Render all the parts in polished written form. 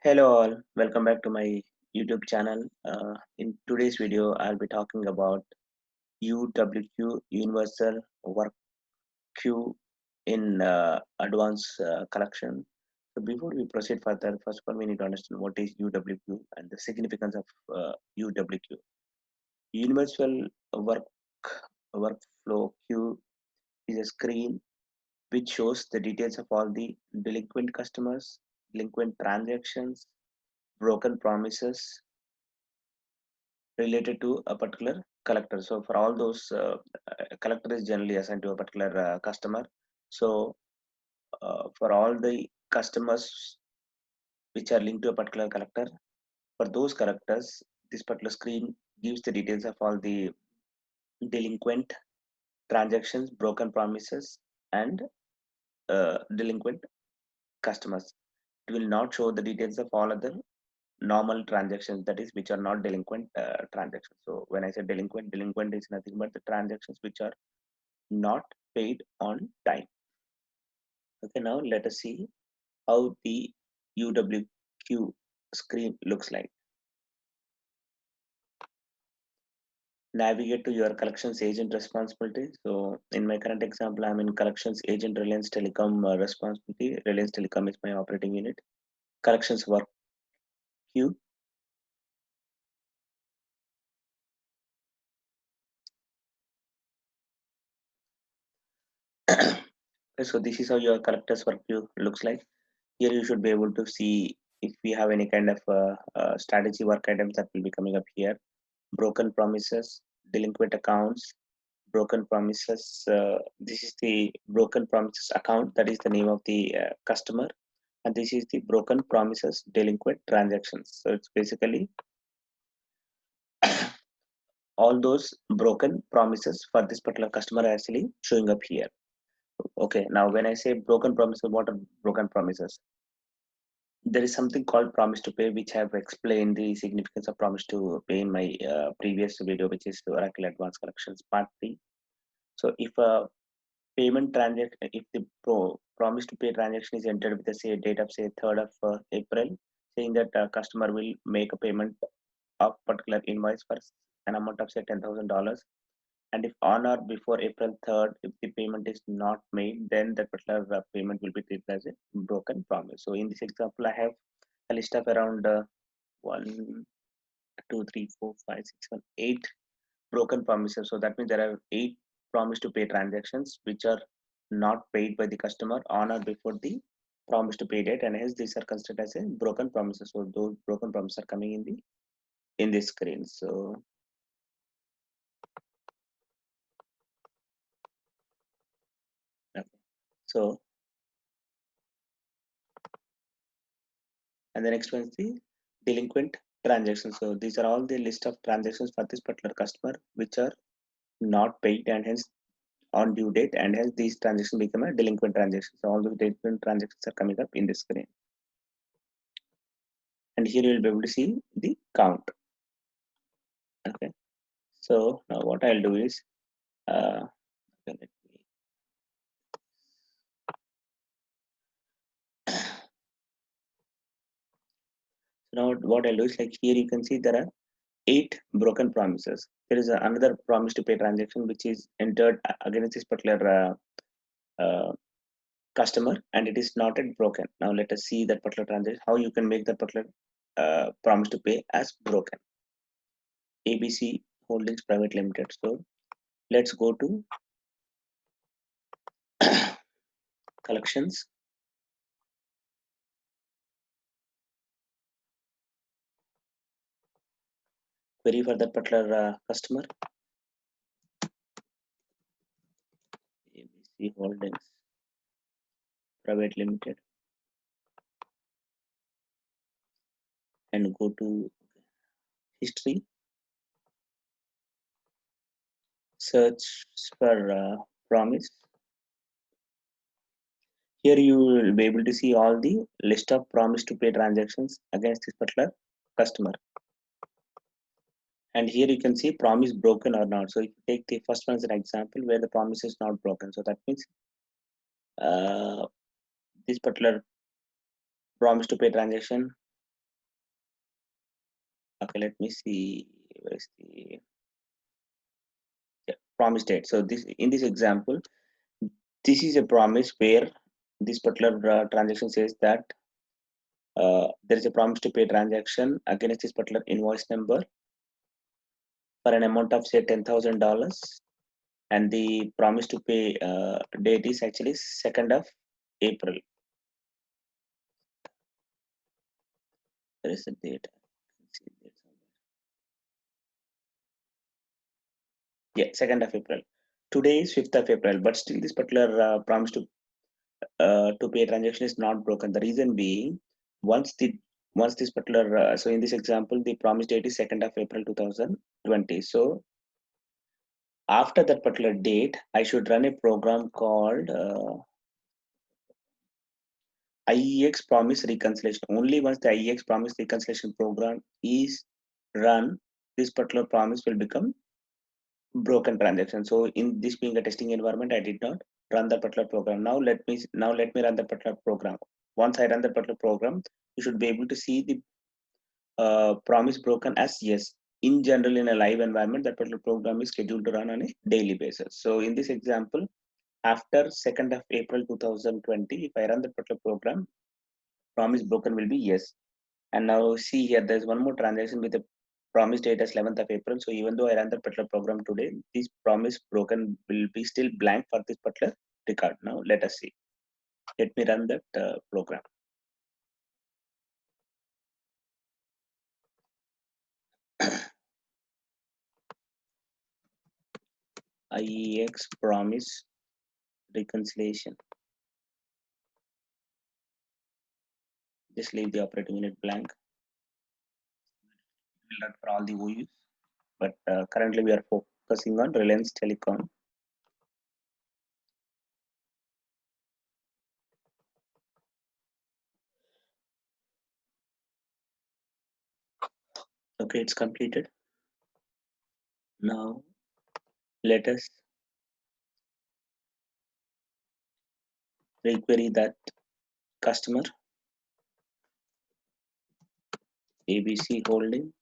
Hello all, welcome back to my YouTube channel. In today's video, I'll be talking about UWQ Universal Work Queue in advanced collection. So before we proceed further, first of all, we need to understand what is UWQ and the significance of UWQ. Universal Work Workflow Queue is a screen which shows the details of all the delinquent customers, delinquent transactions, broken promises, related to a particular collector. So for all those collector is generally assigned to a particular customer. So for all the customers which are linked to a particular collector, for those collectors, this particular screen gives the details of all the delinquent transactions, broken promises, and delinquent customers. It will not show the details of all other normal transactions, that is which are not delinquent transactions. So when I say delinquent is nothing but the transactions which are not paid on time. Okay, now let us see how the UWQ screen looks like. Navigate to your collections agent responsibility. So in my current example, I'm in collections agent Reliance Telecom responsibility. Reliance Telecom is my operating unit. Collections work queue. So this is how your collectors work queue looks like. Here you should be able to see if we have any kind of strategy work items that will be coming up here. Broken promises, delinquent accounts, broken promises. This is the broken promises account, that is the name of the customer, and this is the broken promises delinquent transactions. So it's basically all those broken promises for this particular customer are actually showing up here. Okay, now when I say broken promises, what are broken promises? There is something called promise to pay, which I have explained the significance of promise to pay in my previous video, which is Oracle Advanced Collections Part 3. So if a payment transaction, if the promise to pay transaction is entered with the say date of say 3rd of April, saying that customer will make a payment of particular invoice for an amount of say $10,000, and if on or before April 3rd, if the payment is not made, then that particular payment will be treated as a broken promise. So in this example, I have a list of around 1, 2, 3, 4, 5, 6, 7, 8 broken promises. So that means there are 8 promise to pay transactions which are not paid by the customer on or before the promise to pay date, and hence these are considered as a broken promises. So those broken promises are coming in this screen. So okay. So and the next one is the delinquent transactions. So these are all the list of transactions for this particular customer which are not paid and hence on due date, and hence these transactions become a delinquent transaction. So all the delinquent transactions are coming up in this screen, and here you will be able to see the count. Okay, so now what I'll do is okay, let me, so now what I'll do is, like, here you can see there are 8 broken promises. There is another promise to pay transaction which is entered against this particular customer, and it is not yet broken. Now let us see that particular transaction, how you can make that particular promise to pay as broken. ABC Holdings Private Limited. So let's go to collections. Query for that particular customer. ABC Holdings Private Limited, and go to history. Search for promise. Here you will be able to see all the list of promise to pay transactions against this particular customer. And here you can see promise broken or not. So if you take the first one as an example where the promise is not broken, so that means uh, this particular promise to pay transaction Okay, let me see. Where is the promise date? So this in this example, this is a promise where this particular transaction says that there is a promise to pay transaction against this particular invoice number for an amount of say $10,000, and the promise to pay date is actually 2nd of April. There is a date. Yeah, 2nd of April. Today is 5th of April, but still this particular promise to pay transaction is not broken. The reason being, once the once this particular so in this example, the promise date is 2nd of April 2020. So after that particular date, I should run a program called IEX Promise Reconciliation. Only once the IEX Promise Reconciliation program is run, this particular promise will become broken transaction. So in this being a testing environment, I did not run the particular program. Now let me run the particular program. Once I run the particular program, you should be able to see the promise broken as yes. In general, in a live environment, that particular program is scheduled to run on a daily basis. So in this example, after 2nd of April 2020, if I run the particular program, promise broken will be yes. And now see here, there's one more transaction with a promise date as 11th of April. So even though I run the particular program today, this promise broken will be still blank for this particular record. Now let us see. Let me run that program. IEX promise reconciliation. Just leave the operating unit blank. Will not for all the OUs, but currently we are focusing on Reliance Telecom. Okay, it's completed. Now let us requery that customer ABC Holding,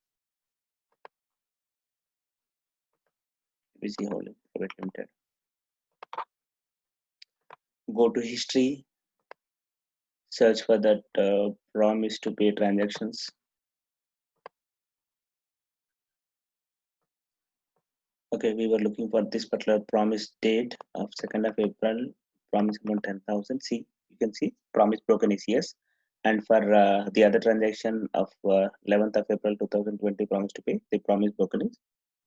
ABC Holding Private Limited. Go to history, search for that promise to pay transactions. Okay, we were looking for this particular promise date of 2nd of April, promise amount 10,000. See, you can see promise broken is yes. And for the other transaction of 11th of April 2020 promise to pay, the promise broken is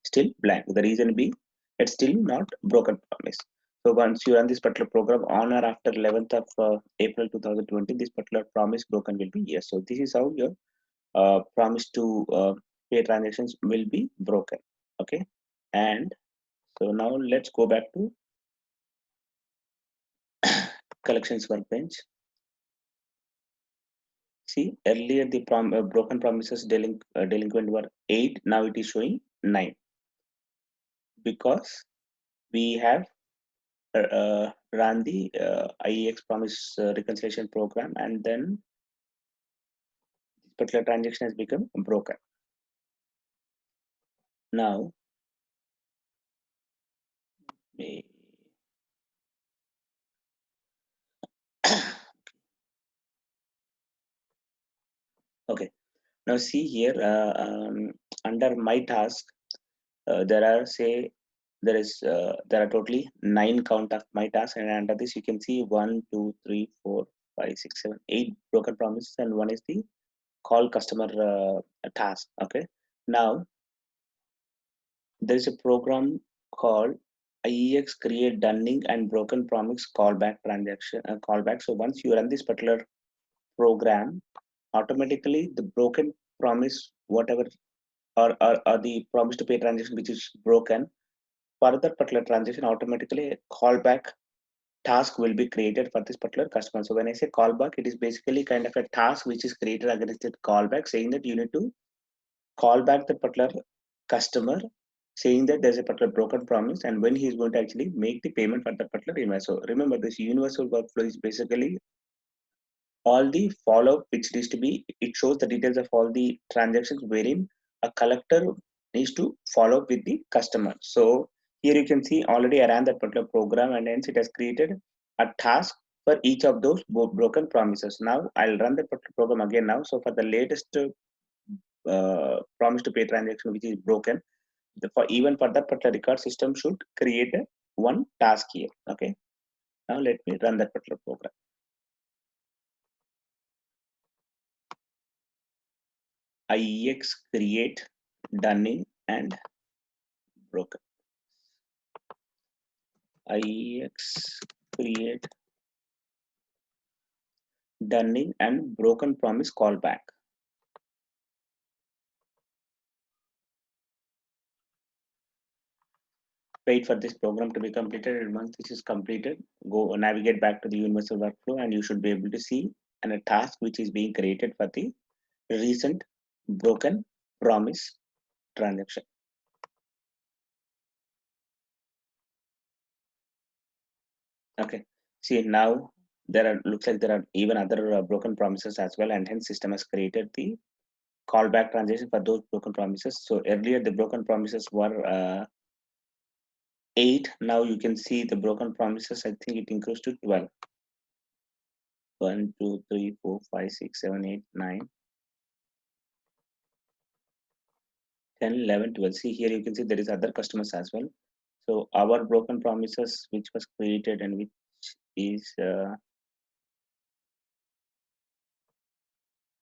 still blank. The reason being, it's still not broken promise. So once you run this particular program on or after 11th of April 2020, this particular promise broken will be yes. So this is how your promise to pay transactions will be broken. Okay, and so now let's go back to collections workbench. See, earlier the broken promises delinquent were 8. Now it is showing 9 because we have run the IEX promise reconciliation program, and then this particular transaction has become broken. Now, okay. Now see here under my task, there are there are totally 9 count of my task, and under this you can see 1, 2, 3, 4, 5, 6, 7, 8 broken promises, and one is the call customer task. Okay, now there is a program called IEX create dunning and broken promise callback transaction callback. So once you run this particular program, automatically the broken promise whatever or the promise to pay transaction which is broken, for that particular transaction automatically a callback task will be created for this particular customer. So when I say callback, it is basically kind of a task which is created against that callback, saying that you need to call back the particular customer, saying that there's a particular broken promise and when he's going to actually make the payment for that particular invoice. So remember, this universal workflow is basically all the follow-up which needs to be, it shows the details of all the transactions wherein a collector needs to follow up with the customer. So here you can see already I ran that particular program, and hence it has created a task for each of those broken promises. Now I'll run that particular program again now. So for the latest promise to pay transaction which is broken, for even for that particular record, system should create one task here. Okay, now let me run that particular program. IEX create Dunning and broken. IEX create Dunning and broken promise callback. Wait for this program to be completed, and once this is completed, go navigate back to the universal workflow, and you should be able to see a task which is being created for the recent broken promise transaction. Okay, see now there are, looks like there are even other broken promises as well, and hence system has created the callback transaction for those broken promises. So earlier the broken promises were 8. Now you can see the broken promises, I think it increased to 12. 1 2 3 4 5 6 7 8 9 10 11 12. See here you can see there is other customers as well. So our broken promises which was created and which is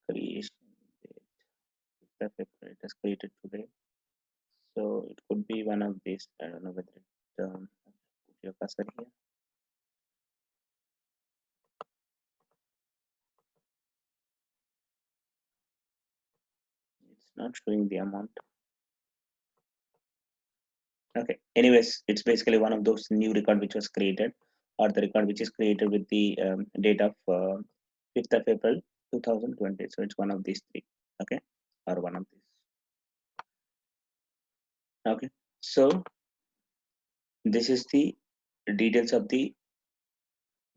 creation date, it is created today. So it could be one of these. I don't know whether it put your cursor here. It's not showing the amount. Okay, anyways, it's basically one of those new record which was created, or the record which is created with the date of 5th of April 2020. So it's one of these three. Okay, or one of these. Okay, so this is the details of the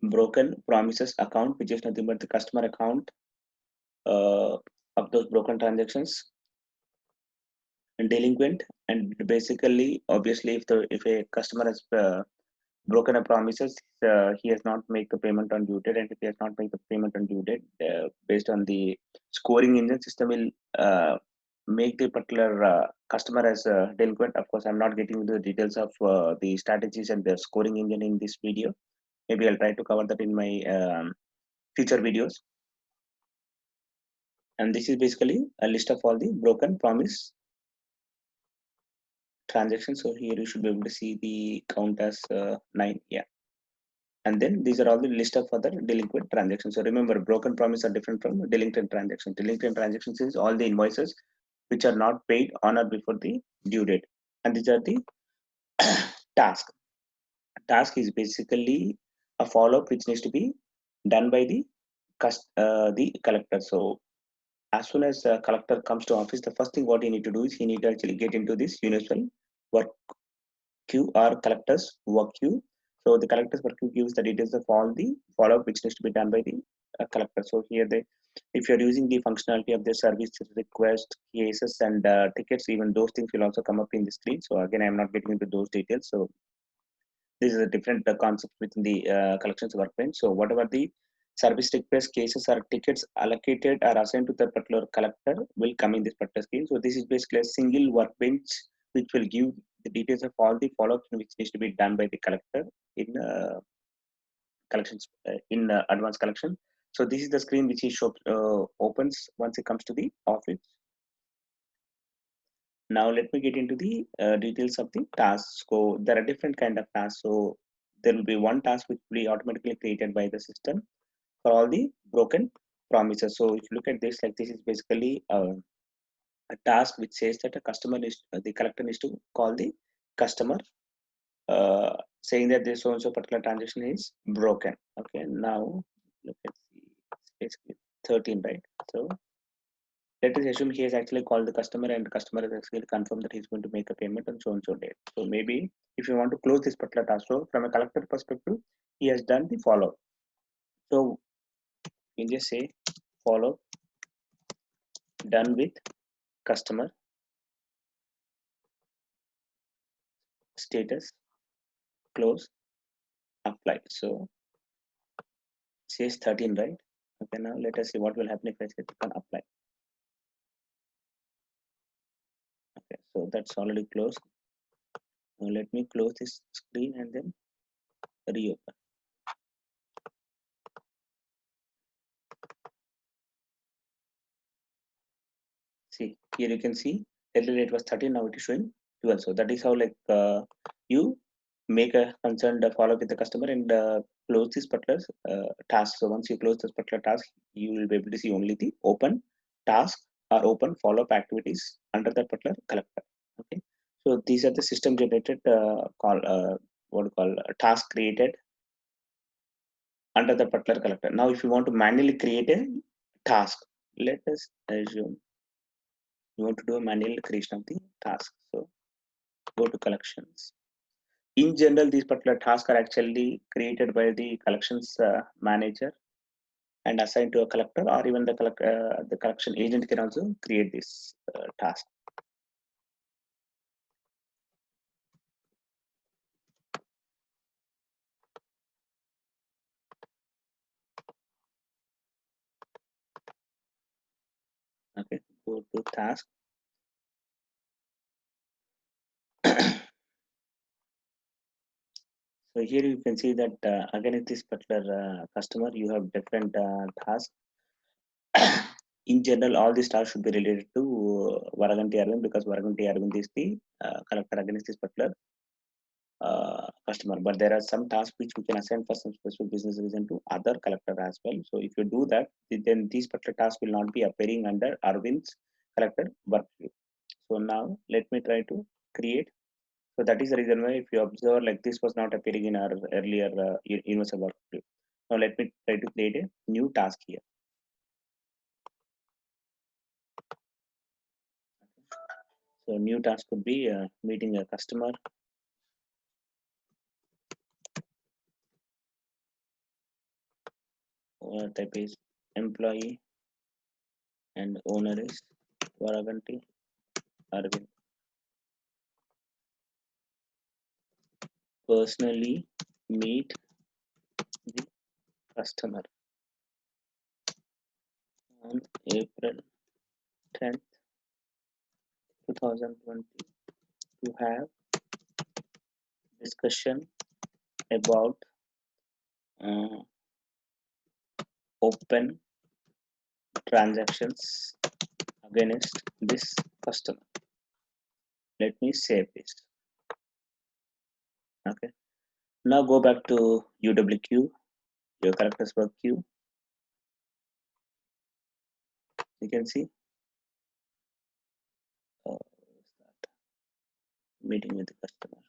broken promises account, which is nothing but the customer account of those broken transactions and delinquent. And basically, obviously, if a customer has broken a promises, he has not made the payment on due date, and if he has not made the payment on due date, based on the scoring engine, system will make the particular customer as delinquent. Of course, I'm not getting into the details of the strategies and the scoring engine in this video. Maybe I'll try to cover that in my future videos. And this is basically a list of all the broken promise transactions. So here you should be able to see the count as 9. Yeah. And then these are all the list of other delinquent transactions. So remember, broken promise are different from delinquent transactions. Delinquent transactions is all the invoices which are not paid on or before the due date. And these are the task. Task is basically a follow-up which needs to be done by the collector. So as soon as the collector comes to office, the first thing what he need to do is he need to actually get into this universal work queue or collectors work queue. So the collectors work queue gives the details of all the follow-up which needs to be done by the collector. So here if you're using the functionality of the service request cases and tickets, even those things will also come up in the screen. So again, I'm not getting into those details. So this is a different concept within the collections workbench. So whatever the service request cases or tickets allocated or assigned to the particular collector will come in this particular screen. So this is basically a single workbench which will give the details of all the follow-ups which needs to be done by the collector in collections in advanced collection. So this is the screen which he opens once it comes to the office. Now let me get into the details of the tasks. So there are different kind of tasks. So there will be one task which will be automatically created by the system for all the broken promises. So if you look at this, like this is basically a task which says that a customer is the collector needs to call the customer saying that this so and so particular transaction is broken. Okay, now look at the basically 13, right? So let us assume he has actually called the customer and the customer has actually confirmed that he's going to make a payment on so and so date. So maybe if you want to close this particular task, so from a collector perspective, he has done the follow. So you can just say follow done with customer. status, close, apply. So it says 13, right? Okay, now let us see what will happen if I say click on apply. Okay, so that's already closed. Now let me close this screen and then reopen. See, here you can see earlier it was 13, now it is showing 12. So that is how like you make a concerned follow up with the customer and close this particular task. So once you close this particular task, you will be able to see only the open task or open follow up activities under that particular collector. Okay, so these are the system generated what we call task created under the particular collector. Now, if you want to manually create a task, let us assume you want to do a manual creation of the task. So go to collections. In general, these particular tasks are actually created by the collections manager and assigned to a collector, or even the collection agent can also create this task. Okay, go to task. So here you can see that again, in this particular customer, you have different tasks. In general, all these tasks should be related to Varaganti Arvind, because Varaganti Arvind is the collector against this particular customer. But there are some tasks which we can assign for some specific business reason to other collector as well. So if you do that, then these particular tasks will not be appearing under Arvind's collector workflow. So now let me try to create. So that is the reason why if you observe, like this was not appearing in our earlier universal workflow. Now let me try to create a new task here. So new task could be meeting a customer. Owner type is employee and owner is Varaganti Arvind. Personally meet the customer on April 10th, 2020 to have discussion about uh, open transactions against this customer. Let me save this. Okay. Now go back to UWQ, your characters work queue. You can see meeting with the customer.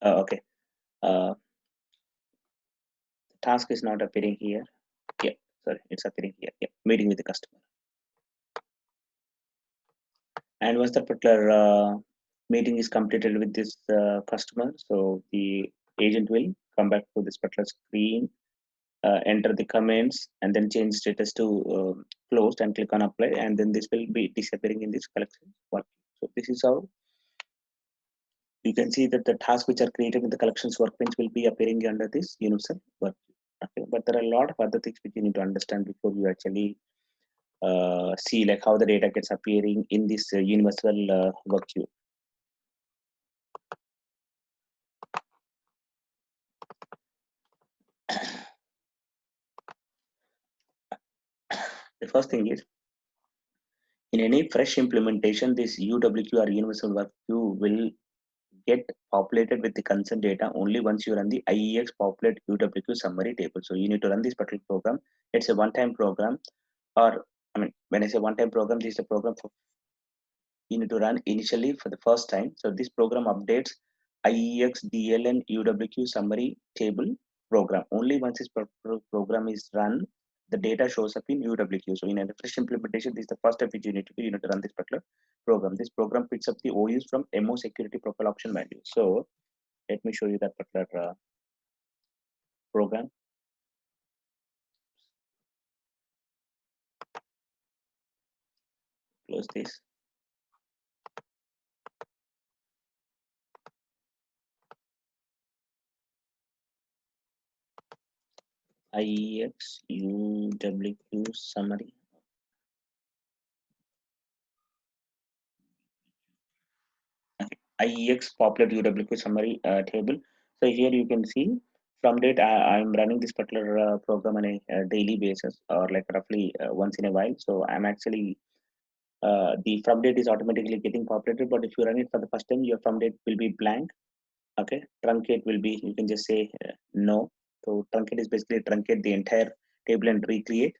Okay. The task is not appearing here. Yeah, sorry, it's appearing here. Yeah, meeting with the customer. And once the particular meeting is completed with this customer, so the agent will come back to this particular screen, enter the comments, and then change status to closed and click on apply, and then this will be disappearing in this collection work. So this is how you can see that the tasks which are created in the collections workbench will be appearing under this universal work. Okay, but there are a lot of other things which you need to understand before you actually see like how the data gets appearing in this universal work queue. The first thing is, in any fresh implementation, this UWQ or universal work queue will get populated with the consent data only once you run the IEX populate UWQ summary table. So you need to run this particular program. It's a one-time program, or I mean, when I say one-time program, this is a program for you need to run initially for the first time. So this program updates IEX DLN UWQ summary table program. Only once this program is run, the data shows up in UWQ. So in a fresh implementation, this is the first step which you need to do. You need to run this particular program. This program picks up the OUs from MO security profile option value. So let me show you that particular program. Close this. IEX UWQ summary. IEX popular UWQ summary table. So here you can see from date I'm running this particular program on a daily basis or like roughly once in a while. So I'm actually the from date is automatically getting populated, but if you run it for the first time, your from date will be blank. Okay, truncate will be, you can just say no. So truncate is basically truncate the entire table and recreate.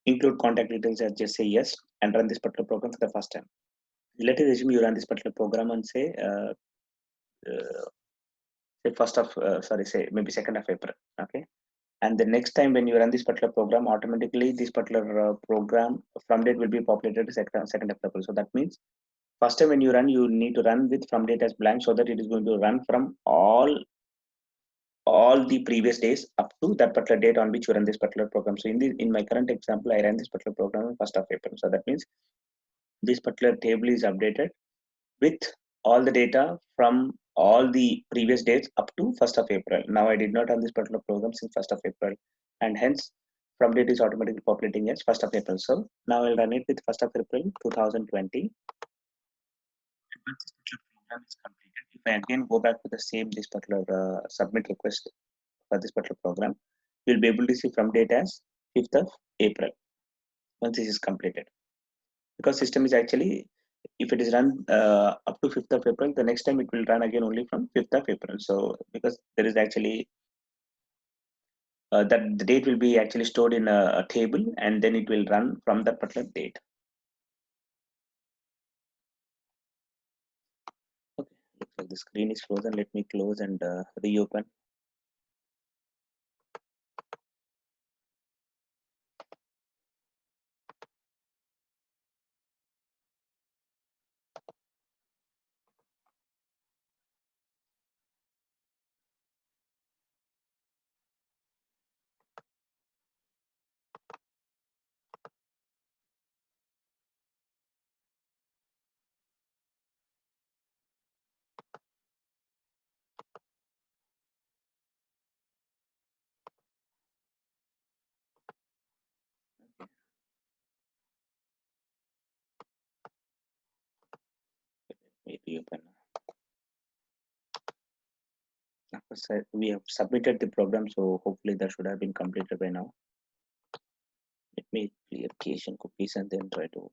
Include contact details and just say yes and run this particular program for the first time. Let us assume you run this particular program and uh, say first of sorry, say maybe 2nd of April. Okay, and the next time when you run this particular program, automatically this particular program from date will be populated second of April. So that means first time when you run, you need to run with from date as blank so that it is going to run from all the previous days up to that particular date on which you run this particular program. So in my current example, I ran this particular program on 1st of April. So that means this particular table is updated with all the data from all the previous dates up to 1st of April. Now I did not run this particular program since 1st of April, and hence from date is automatically populating as 1st of April. So now I'll run it with 1st of April 2020. Once this particular program is completed, if I again go back to the same this particular submit request for this particular program, you'll be able to see from date as 5th of April once this is completed. Because system is actually, if it is run up to 5th of April, the next time it will run again only from 5th of April. So because there is actually that the date will be actually stored in a table and then it will run from that particular date. Okay, looks like the screen is frozen. Let me close and reopen. Let me reopen. Of course, we have submitted the program, so hopefully that should have been completed by now. Let me clear cache and cookies and then try to open.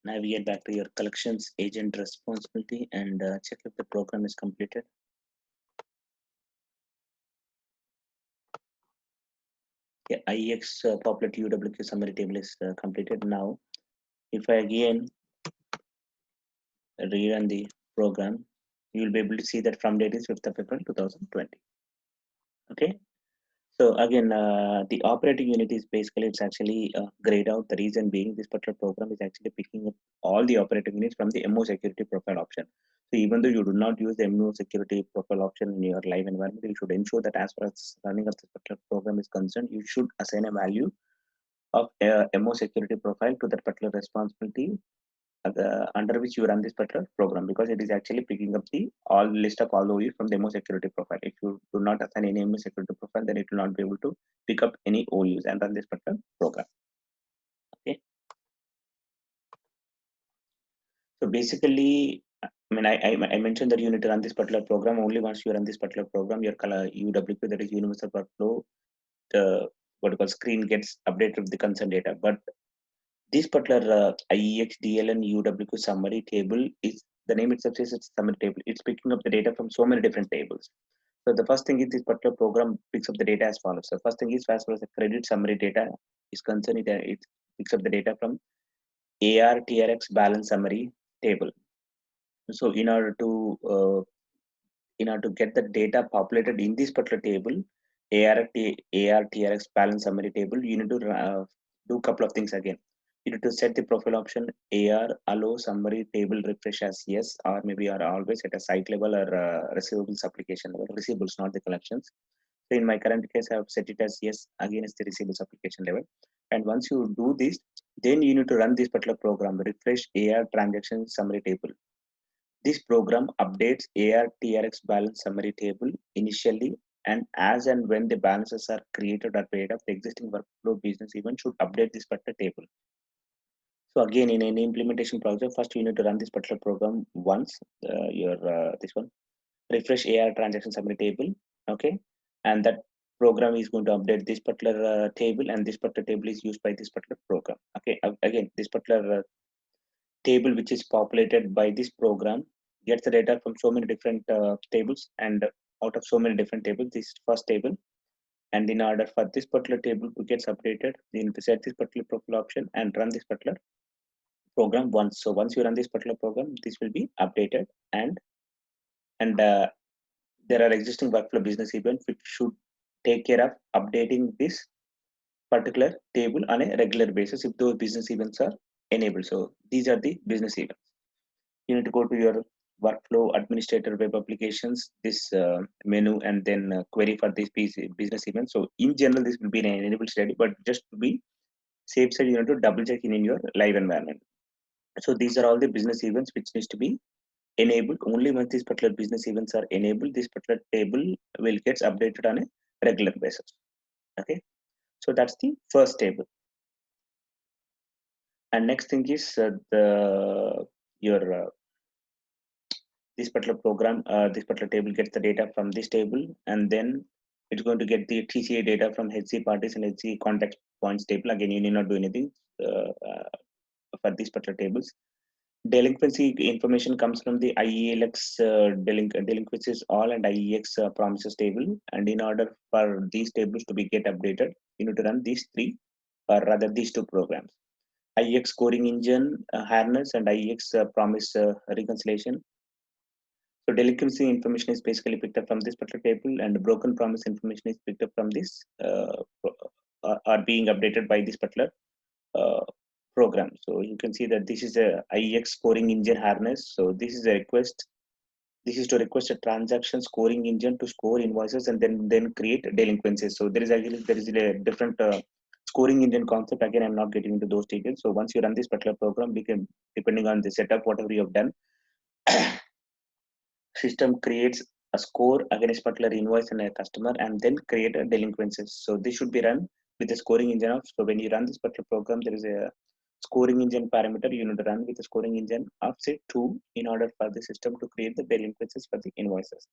Navigate back to your collections agent responsibility and check if the program is completed. Yeah, IEX populate UWQ summary table is completed. Now, if I again rerun the program, you will be able to see that from date is 5th of April 2020. Okay. So again, the operating unit is basically, it's actually grayed out. The reason being this particular program is actually picking up all the operating units from the MO security profile option. So even though you do not use the MO security profile option in your live environment, you should ensure that as far as running of this particular program is concerned, you should assign a value of MO security profile to that particular responsibility under which you run this particular program, because it is actually picking up the all list of all OU from the MO security profile. If you do not assign any MO security profile, then it will not be able to pick up any OUs and run this particular program. Okay. So basically, I mean, I mentioned that you need to run this particular program only once you run this particular program. Your color UWP, that is Universal Workflow, the what you call screen gets updated with the concern data. But this particular IEX DLN UWQ summary table is, the name itself says it's summary table. It's picking up the data from so many different tables. So the first thing is this particular program picks up the data as follows. So first thing is, as far as the credit summary data is concerned, it picks up the data from ARTRX balance summary table. So in order to get the data populated in this particular table, ARTRX balance summary table, you need to do a couple of things again. You need to set the profile option AR allow summary table refresh as yes, or maybe are always at a site level or receivables application level. Receivables, not the collections. So in my current case, I have set it as yes against the receivables application level. And once you do this, then you need to run this particular program, refresh AR transaction summary table. This program updates ARTRX balance summary table initially, and as and when the balances are created or paid up, the existing workflow business event should update this particular table. So again, in any implementation project, first you need to run this particular program once. This one refresh AR transaction summary table, okay, and that program is going to update this particular table, and this particular table is used by this particular program. Okay, again, this particular table which is populated by this program gets the data from so many different tables, and out of so many different tables, this first table, and in order for this particular table to get updated, you need to set this particular profile option and run this particular program once. So once you run this particular program, this will be updated, and there are existing workflow business events which should take care of updating this particular table on a regular basis if those business events are enabled. So these are the business events. You need to go to your workflow administrator web applications, this menu, and then query for this business event. So in general, this will be an enabled study, but just to be safe side, you need to double check in your live environment. So these are all the business events which needs to be enabled. Only once these particular business events are enabled, this particular table will get updated on a regular basis. Okay, so that's the first table. And next thing is the your this particular program, this particular table gets the data from this table, and then it's going to get the TCA data from HC parties and HC contact points table. Again, you need not do anything for these particular tables. Delinquency information comes from the IELX delinquencies all and IEX promises table. And in order for these tables to be get updated, you need to run these three, or rather these two programs. IEX scoring engine harness and IEX promise reconciliation. So delinquency information is basically picked up from this particular table, and broken promise information is picked up from this, are being updated by this particular uh, program. So you can see that this is a IEX scoring engine harness. So this is a request. This is to request a transaction scoring engine to score invoices and then create delinquencies. So there is a different scoring engine concept. Again, I'm not getting into those details. So once you run this particular program, we can, depending on the setup, whatever you have done, system creates a score against particular invoice and a customer, and then create a delinquencies. So this should be run with the scoring engine of. So when you run this particular program, there is a scoring engine parameter you need to run with the scoring engine of say 2 in order for the system to create the delinquencies for the invoices.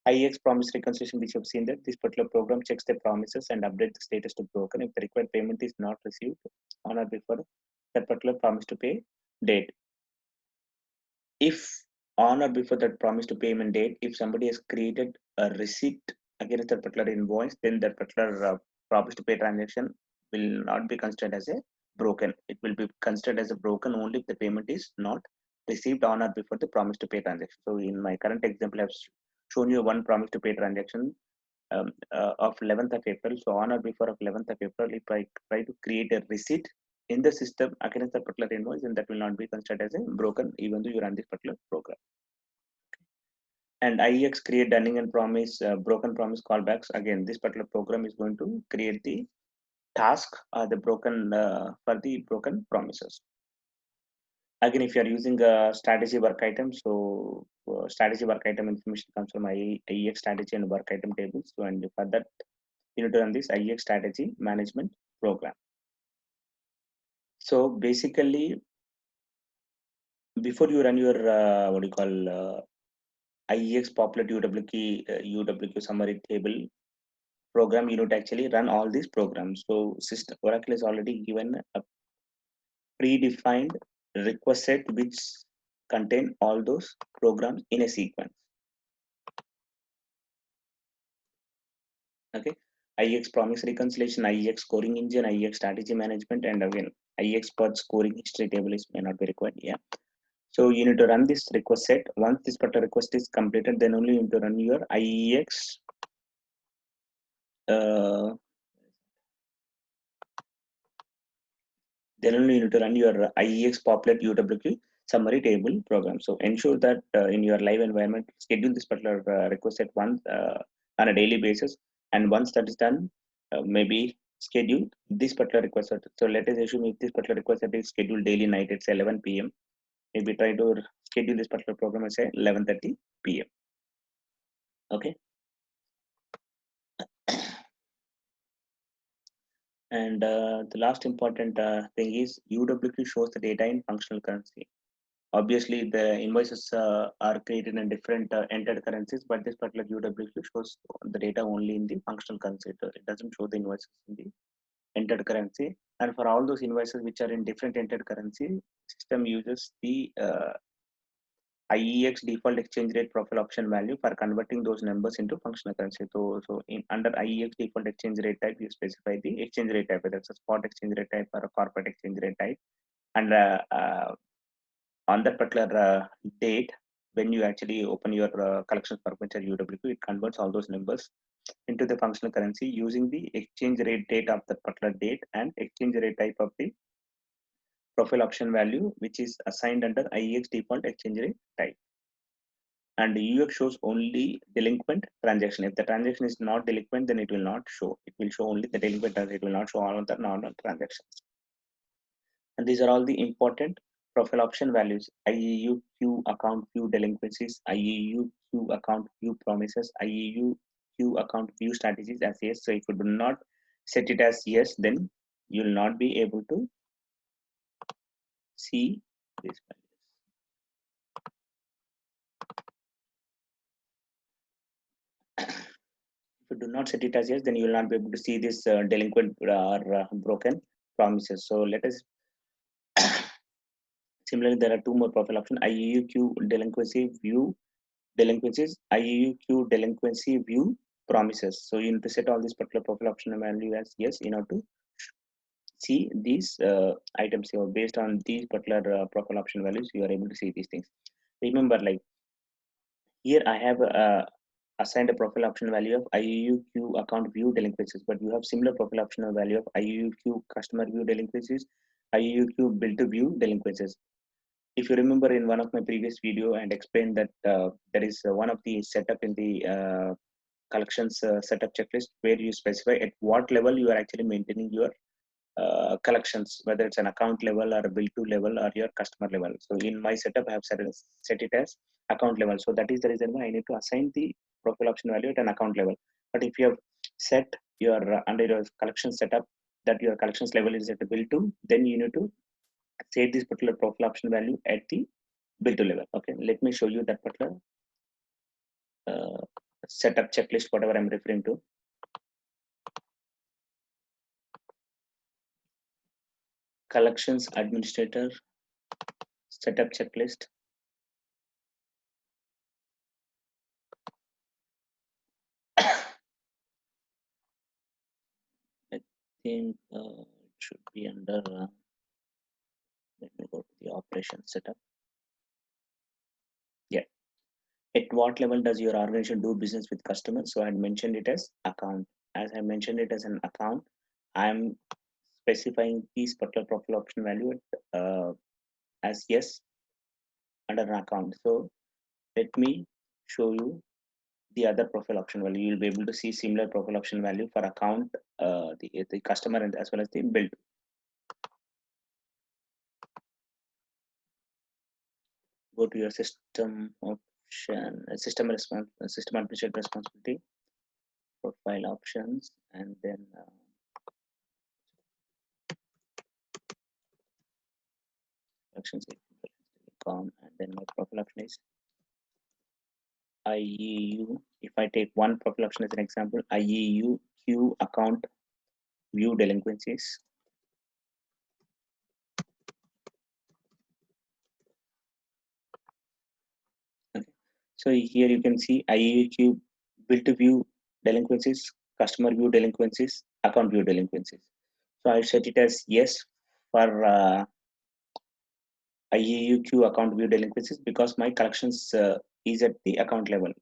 IEX promise reconciliation, which you've seen that this particular program checks the promises and updates the status to broken if the required payment is not received on or before that particular promise to pay date. If on or before that promise to payment date, if somebody has created a receipt against that particular invoice, then that particular promise to pay transaction will not be considered as a broken. It will be considered as a broken only if the payment is not received on or before the promise to pay transaction. So in my current example, I've shown you one promise to pay transaction of 11th of April. So on or before of 11th of April, if I try to create a receipt in the system against that particular invoice, then that will not be considered as a broken even though you run this particular program. And IEX create dunning and promise broken promise callbacks. Again, this particular program is going to create the task the broken for the broken promises. Again, if you are using a strategy work item, so strategy work item information comes from IEX strategy and work item tables. So and for that, you need to run this IEX strategy management program. So basically, before you run your what do you call IEX populate UWQ summary table program, you need to actually run all these programs. So system Oracle has already given a predefined request set which contain all those programs in a sequence. Okay, IEX promise reconciliation, IEX scoring engine, IEX strategy management, and again IEX pod scoring history table is may not be required. Yeah. So you need to run this request set. Once this particular request is completed, then only you need to run your IEX. Then only you need to run your IEX populate UWQ summary table program. So ensure that in your live environment, schedule this particular request set once on a daily basis. And once that is done, maybe schedule this particular request set. So let us assume if this particular request set is scheduled daily night, it's 11 p.m. Maybe try to schedule this particular program at say 11:30 p.m. Okay. And the last important thing is UWQ shows the data in functional currency. Obviously, the invoices are created in different entered currencies, but this particular UWQ shows the data only in the functional currency. It doesn't show the invoices in the entered currency. And for all those invoices which are in different entered currency, system uses the IEX default exchange rate profile option value for converting those numbers into functional currency. So under IEX default exchange rate type, you specify the exchange rate type, whether it's a spot exchange rate type or a corporate exchange rate type. And on that particular date, when you actually open your collections performance at UWQ, it converts all those numbers into the functional currency using the exchange rate date of that particular date and exchange rate type of the profile option value, which is assigned under IEX default exchange rate type. And the UX shows only delinquent transaction. If the transaction is not delinquent, then it will not show. It will show only the delinquent transaction. It will not show all of the normal transactions. And these are all the important profile option values: IEU queue account view delinquencies, IEU queue account view promises, IEU queue account view strategies as yes. So if you do not set it as yes, then you will not be able to see these values. If you do not set it as yes, then you will not be able to see this delinquent or broken promises. So let us similarly, there are two more profile options: IEUQ delinquency view delinquencies, IEUQ delinquency view promises. So you need to set all these particular profile option value as yes in order to see these items here. Based on these particular profile option values, you are able to see these things. Remember, like here I have assigned a profile option value of IEUQ account view delinquencies, but you have similar profile option value of IEUQ customer view delinquencies, IEUQ bill to view delinquencies. If you remember in one of my previous video and explained that there is one of the setup in the collections setup checklist where you specify at what level you are actually maintaining your collections, whether it's an account level or a bill to level or your customer level. So in my setup, I have set it as account level. So that is the reason why I need to assign the profile option value at an account level. But if you have set your under your collection setup that your collections level is at the bill to, then you need to set this particular profile option value at the bill to level. Okay, let me show you that particular setup checklist, whatever I'm referring to. Collections administrator setup checklist. I think it should be under let me go to the operation setup. Yeah, at what level does your organization do business with customers? So I mentioned it as account. As I mentioned it as an account, I'm specifying these particular profile option value as yes under an account. So let me show you the other profile option value. You'll be able to see similar profile option value for account, the customer, and as well as the bill. Go to your system option, system response, system administrator responsibility, profile options, and then actions and then my profile option is IEU. If I take one profile option as an example, IEU Q account view delinquencies. Okay. So here you can see IEU Q bill to view delinquencies customer view delinquencies, account view delinquencies. So I set it as yes for IUQ account view delinquencies because my collections is at the account level.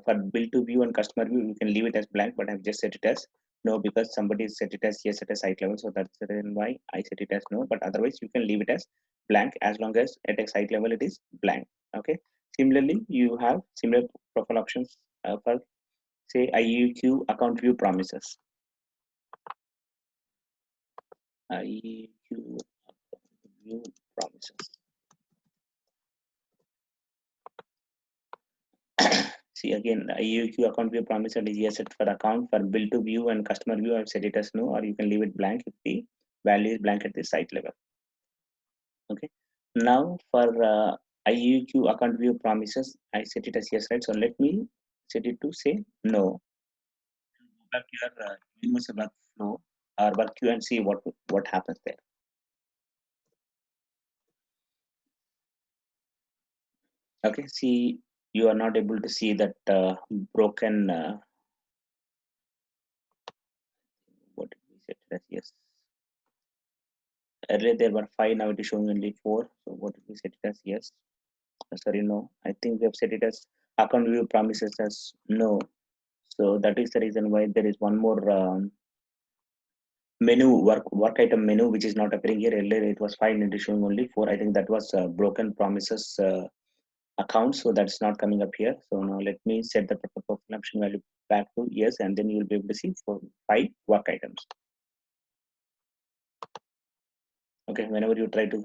For bill to view and customer view, you can leave it as blank, but I've just set it as no because somebody set it as yes at a site level. So that's the reason why I set it as no. But otherwise, you can leave it as blank as long as at a site level it is blank. Okay. Similarly, you have similar profile options for say IUQ account view promises. IUQ view promises. See again, IUQ account view promise is yes set for account. For bill to view and customer view, I've set it as no, or you can leave it blank if the value is blank at the site level. Okay. Now for IUQ account view promises, I set it as yes, right? So let me set it to say no. Go back to your universal workflow or work queue and see what happens there. Okay. See, you are not able to see that broken. What did we set it as yes? Earlier there were 5, now it is showing only 4. So what did we set it as yes? Sorry, no. I think we have set it as account view promises as no. So that is the reason why there is one more menu work item menu which is not appearing here. Earlier it was 5 and it is showing only 4. I think that was broken promises account, so that's not coming up here. So now let me set the profile option value back to yes, and then you will be able to see for 5 work items. Okay, whenever you try to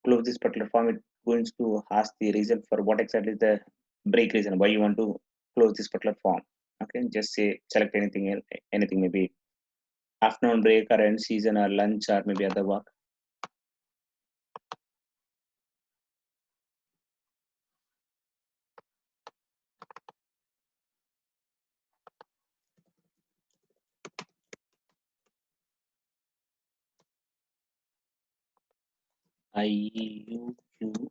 close this particular form, it's going to ask the reason for what exactly is the break reason why you want to close this particular form. Okay, just say select anything else, anything maybe afternoon break or end season or lunch or maybe other work. IUQ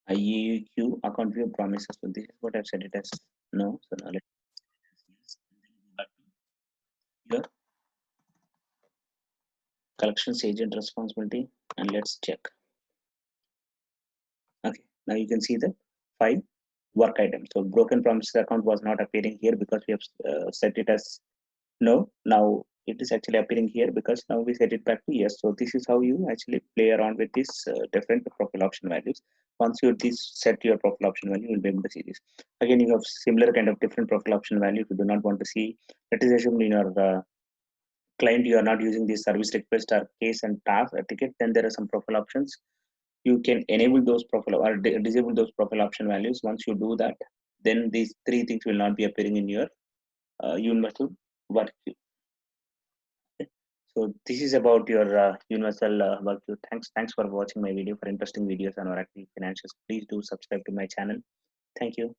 IUQ account view promises. So this is what I've set it as no. So now let's yes, and then go back to your collections agent responsibility and let's check. Okay, now you can see the 5 work items. So broken promises account was not appearing here because we have set it as no. Now it is actually appearing here because now we set it back to yes. So this is how you actually play around with these different profile option values. Once you set your profile option value, you'll be able to see this. Again, you have similar kind of different profile option value. If you do not want to see, let us assume in your client you are not using this service request or case and task ticket, then there are some profile options. You can enable those profile or disable those profile option values. Once you do that, then these 3 things will not be appearing in your universal work queue. Okay. So this is about your universal work queue. Thanks for watching my video. For interesting videos on Oracle Financials, please do subscribe to my channel. Thank you.